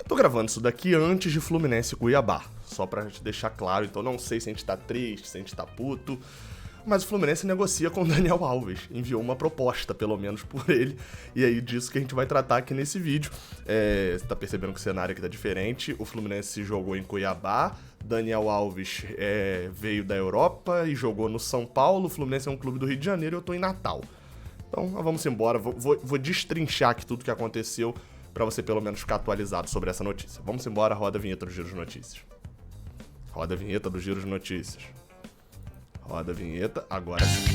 Eu tô gravando isso daqui antes de Fluminense e Cuiabá, só pra gente deixar claro, então não sei se a gente tá triste, se a gente tá puto, mas o Fluminense negocia com o Daniel Alves, enviou uma proposta, pelo menos por ele, e aí disso que a gente vai tratar aqui nesse vídeo. Você tá percebendo que o cenário aqui tá diferente, o Fluminense jogou em Cuiabá, Daniel Alves veio da Europa e jogou no São Paulo, o Fluminense é um clube do Rio de Janeiro e eu tô em Natal. Então vamos embora, vou destrinchar aqui tudo que aconteceu pra você pelo menos ficar atualizado sobre essa notícia. Vamos embora, roda a vinheta do Giro de Notícias. Roda a vinheta do Giro de Notícias. Roda a vinheta, agora sim.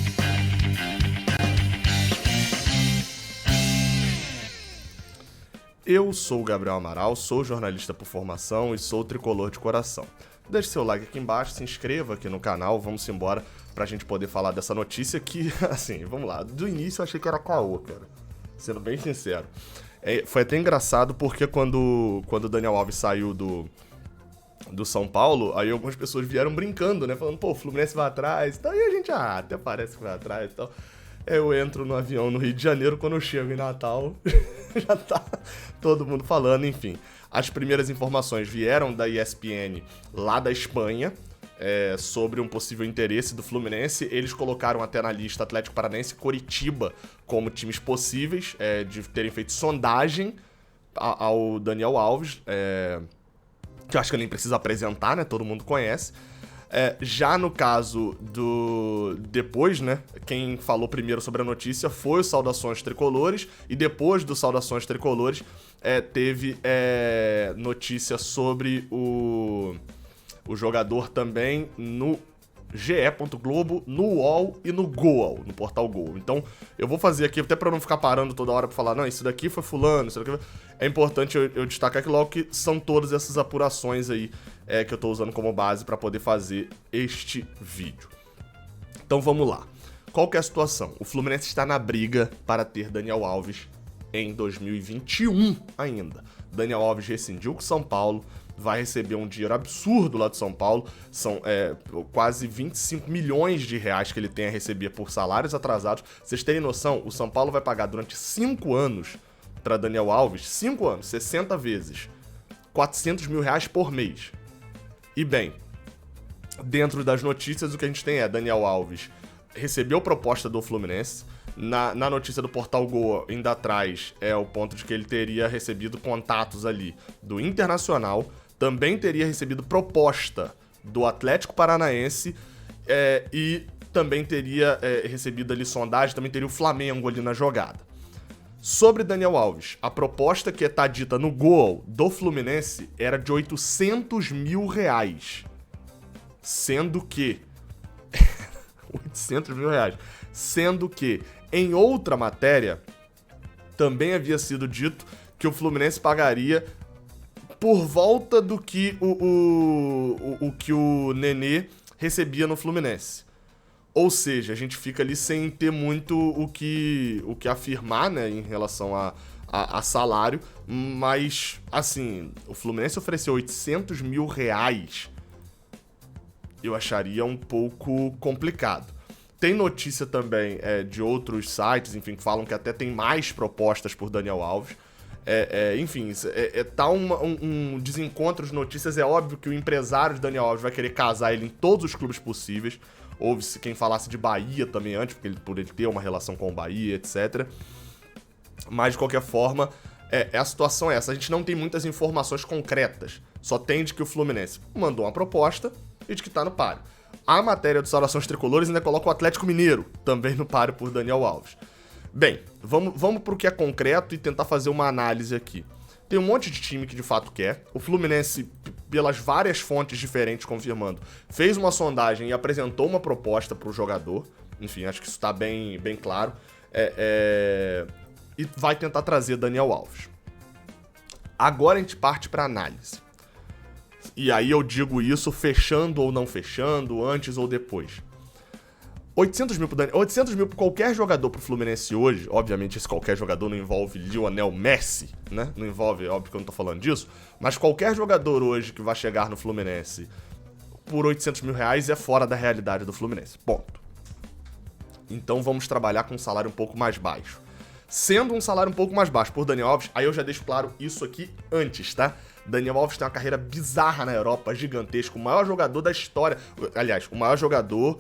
Eu sou o Gabriel Amaral, sou jornalista por formação e sou tricolor de coração. Deixe seu like aqui embaixo, se inscreva aqui no canal, vamos embora pra gente poder falar dessa notícia que, assim, vamos lá, do início eu achei que era caô, cara, sendo bem sincero. Foi até engraçado porque quando o Daniel Alves saiu do São Paulo, aí algumas pessoas vieram brincando, né, falando, pô, o Fluminense vai atrás e tal, e a gente, até parece que vai atrás e tal. Eu entro no avião no Rio de Janeiro, quando eu chego em Natal, já tá todo mundo falando, enfim. As primeiras informações vieram da ESPN lá da Espanha, sobre um possível interesse do Fluminense. Eles colocaram até na lista Atlético Paranaense e Coritiba como times possíveis de terem feito sondagem ao Daniel Alves, que eu acho que eu nem preciso apresentar, né? Todo mundo conhece. Já no caso depois, né? Quem falou primeiro sobre a notícia foi o Saudações Tricolores, e depois do Saudações Tricolores teve notícia sobre o jogador também no ge.globo, no UOL e no Goal, no portal Goal. Então, eu vou fazer aqui, até pra não ficar parando toda hora pra falar, não, isso daqui foi fulano, isso daqui... É importante eu destacar aqui logo que são todas essas apurações aí que eu tô usando como base pra poder fazer este vídeo. Então, vamos lá. Qual que é a situação? O Fluminense está na briga para ter Daniel Alves em 2021 ainda. Daniel Alves rescindiu com São Paulo, vai receber um dinheiro absurdo lá de São Paulo, são quase 25 milhões de reais que ele tem a receber por salários atrasados. Vocês terem noção, o São Paulo vai pagar durante 5 anos para Daniel Alves, 5 anos, 60 vezes, 400 mil reais por mês. E bem, dentro das notícias o que a gente tem Daniel Alves recebeu proposta do Fluminense. Na notícia do portal Gol, ainda atrás, o ponto de que ele teria recebido contatos ali do Internacional, também teria recebido proposta do Atlético Paranaense e também teria recebido ali sondagem, também teria o Flamengo ali na jogada. Sobre Daniel Alves, a proposta que está dita no Gol do Fluminense era de 800 mil reais, sendo que... 800 mil reais, sendo que em outra matéria também havia sido dito que o Fluminense pagaria por volta do que que o Nenê recebia no Fluminense. Ou seja, a gente fica ali sem ter muito o que afirmar, né, em relação a salário, mas, assim, o Fluminense ofereceu 800 mil reais, eu acharia um pouco complicado. Tem notícia também de outros sites, enfim, que falam que até tem mais propostas por Daniel Alves. Enfim, tá um desencontro de notícias. É óbvio que o empresário de Daniel Alves vai querer casar ele em todos os clubes possíveis. Houve-se quem falasse de Bahia também antes, por ele ter uma relação com o Bahia, etc. Mas, de qualquer forma, a situação é essa. A gente não tem muitas informações concretas. Só tem de que o Fluminense mandou uma proposta e de que tá no páreo. A matéria dos Saudações Tricolores ainda coloca o Atlético Mineiro também no páreo por Daniel Alves. Bem, vamos pro que é concreto e tentar fazer uma análise aqui. Tem um monte de time que de fato quer. O Fluminense, pelas várias fontes diferentes confirmando, fez uma sondagem e apresentou uma proposta pro jogador. Enfim, acho que isso tá bem claro. E vai tentar trazer Daniel Alves. Agora a gente parte pra análise. E aí eu digo isso fechando ou não fechando, antes ou depois. 800 mil por qualquer jogador pro Fluminense hoje, obviamente esse qualquer jogador não envolve Lionel Messi, né? Não envolve, óbvio que eu não tô falando disso, mas qualquer jogador hoje que vai chegar no Fluminense por 800 mil reais é fora da realidade do Fluminense, ponto. Então vamos trabalhar com um salário um pouco mais baixo. Sendo um salário um pouco mais baixo por Daniel Alves, aí eu já deixo claro isso aqui antes, tá? Daniel Alves tem uma carreira bizarra na Europa, gigantesca, o maior jogador da história. Aliás, o maior jogador...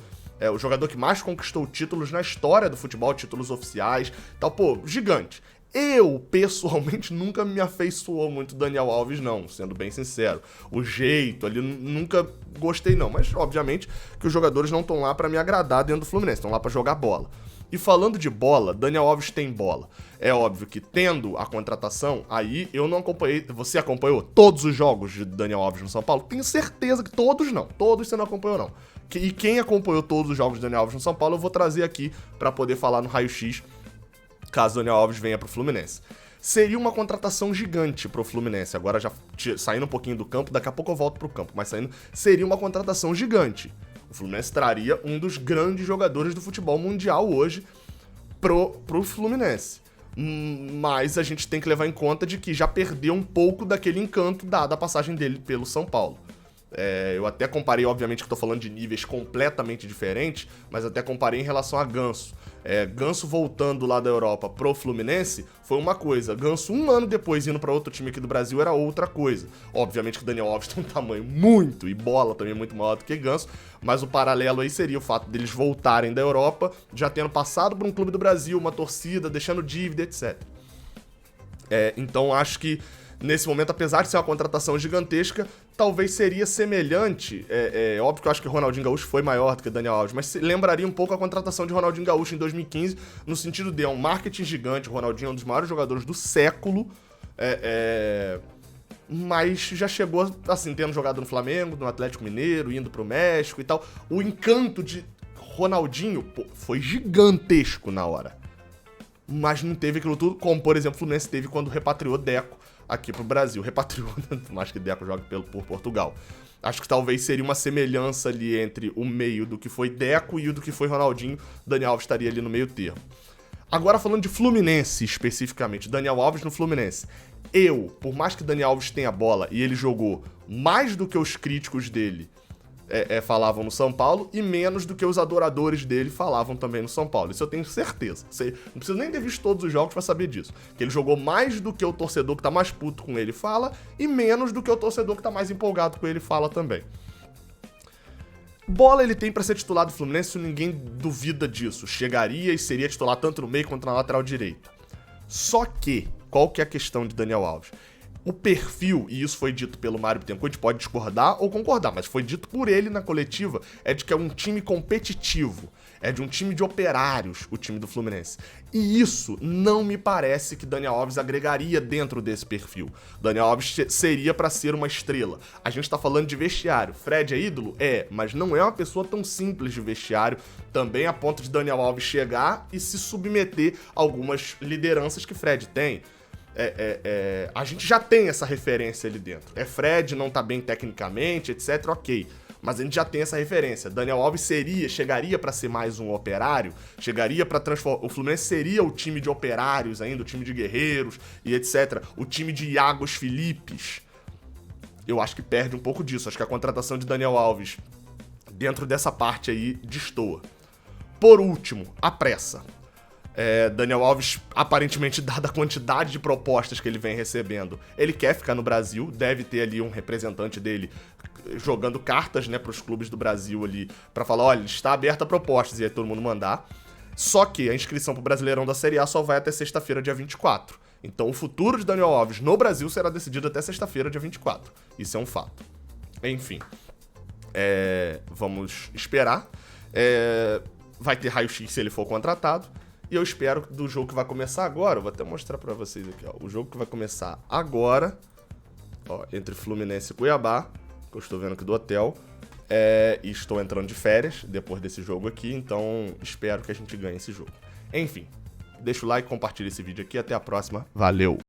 o jogador que mais conquistou títulos na história do futebol, títulos oficiais, tal, pô, gigante. Eu, pessoalmente, nunca me afeiçoou muito Daniel Alves, não, sendo bem sincero. O jeito ali, nunca gostei, não. Mas, obviamente, que os jogadores não estão lá pra me agradar dentro do Fluminense, estão lá pra jogar bola. E falando de bola, Daniel Alves tem bola. É óbvio que tendo a contratação, aí eu não acompanhei. Você acompanhou todos os jogos de Daniel Alves no São Paulo? Tenho certeza que todos não. Todos você não acompanhou, não. E quem acompanhou todos os jogos de Daniel Alves no São Paulo, eu vou trazer aqui pra poder falar no raio-x, caso Daniel Alves venha pro Fluminense. Seria uma contratação gigante pro Fluminense. Agora já saindo um pouquinho do campo, daqui a pouco eu volto pro campo, mas seria uma contratação gigante. O Fluminense traria um dos grandes jogadores do futebol mundial hoje pro Fluminense. Mas a gente tem que levar em conta de que já perdeu um pouco daquele encanto da passagem dele pelo São Paulo. Eu até comparei, obviamente que estou falando de níveis completamente diferentes, mas até comparei em relação a Ganso. Ganso voltando lá da Europa pro Fluminense foi uma coisa, Ganso um ano depois indo para outro time aqui do Brasil era outra coisa. Obviamente que o Daniel Alves tem um tamanho muito, e bola também muito maior do que Ganso, mas o paralelo aí seria o fato deles voltarem da Europa, já tendo passado por um clube do Brasil, uma torcida, deixando dívida, etc. Então acho que nesse momento, apesar de ser uma contratação gigantesca, talvez seria semelhante. Óbvio que eu acho que o Ronaldinho Gaúcho foi maior do que o Daniel Alves, mas lembraria um pouco a contratação de Ronaldinho Gaúcho em 2015, no sentido de um marketing gigante. O Ronaldinho é um dos maiores jogadores do século, mas já chegou, assim, tendo jogado no Flamengo, no Atlético Mineiro, indo pro México e tal. O encanto de Ronaldinho foi gigantesco na hora, mas não teve aquilo tudo, como, por exemplo, o Fluminense teve quando repatriou Deco aqui pro Brasil. Repatriou, mais que Deco joga por Portugal. Acho que talvez seria uma semelhança ali entre o meio do que foi Deco e o do que foi Ronaldinho. Daniel Alves estaria ali no meio termo. Agora falando de Fluminense especificamente, Daniel Alves no Fluminense. Por mais que Daniel Alves tenha bola e ele jogou mais do que os críticos dele falavam no São Paulo e menos do que os adoradores dele falavam também no São Paulo. Isso eu tenho certeza. Você não precisa nem ter visto todos os jogos pra saber disso. Que ele jogou mais do que o torcedor que tá mais puto com ele fala e menos do que o torcedor que tá mais empolgado com ele fala também. Bola ele tem pra ser titular do Fluminense, ninguém duvida disso. Chegaria e seria titular tanto no meio quanto na lateral direita. Só que, qual que é a questão de Daniel Alves? O perfil, e isso foi dito pelo Mário Bittencourt, a gente pode discordar ou concordar, mas foi dito por ele na coletiva, é de que é um time competitivo, é de um time de operários, o time do Fluminense. E isso não me parece que Daniel Alves agregaria dentro desse perfil. Daniel Alves seria pra ser uma estrela. A gente tá falando de vestiário. Fred é ídolo? Mas não é uma pessoa tão simples de vestiário, também a ponto de Daniel Alves chegar e se submeter a algumas lideranças que Fred tem. A gente já tem essa referência ali dentro. Fred não tá bem tecnicamente, etc, ok. Mas a gente já tem essa referência. Daniel Alves chegaria pra ser mais um operário, chegaria pra transformar. O Fluminense seria o time de operários ainda, o time de guerreiros e etc. O time de Iagos Filipes. Eu acho que perde um pouco disso. Acho que a contratação de Daniel Alves, dentro dessa parte aí, destoa. Por último, a pressa. Daniel Alves, aparentemente, dada a quantidade de propostas que ele vem recebendo, ele quer ficar no Brasil, deve ter ali um representante dele jogando cartas, né, pros clubes do Brasil ali, pra falar, olha, está aberta a propostas, e aí todo mundo mandar. Só que a inscrição pro Brasileirão da Série A só vai até sexta-feira, dia 24. Então o futuro de Daniel Alves no Brasil será decidido até sexta-feira, dia 24. Isso é um fato. Enfim, vamos esperar. Vai ter raio-x se ele for contratado. E eu espero do jogo que vai começar agora, eu vou até mostrar pra vocês aqui, ó. O jogo que vai começar agora, ó, entre Fluminense e Cuiabá, que eu estou vendo aqui do hotel, e estou entrando de férias depois desse jogo aqui, então espero que a gente ganhe esse jogo. Enfim, deixa o like, compartilha esse vídeo aqui, até a próxima, valeu!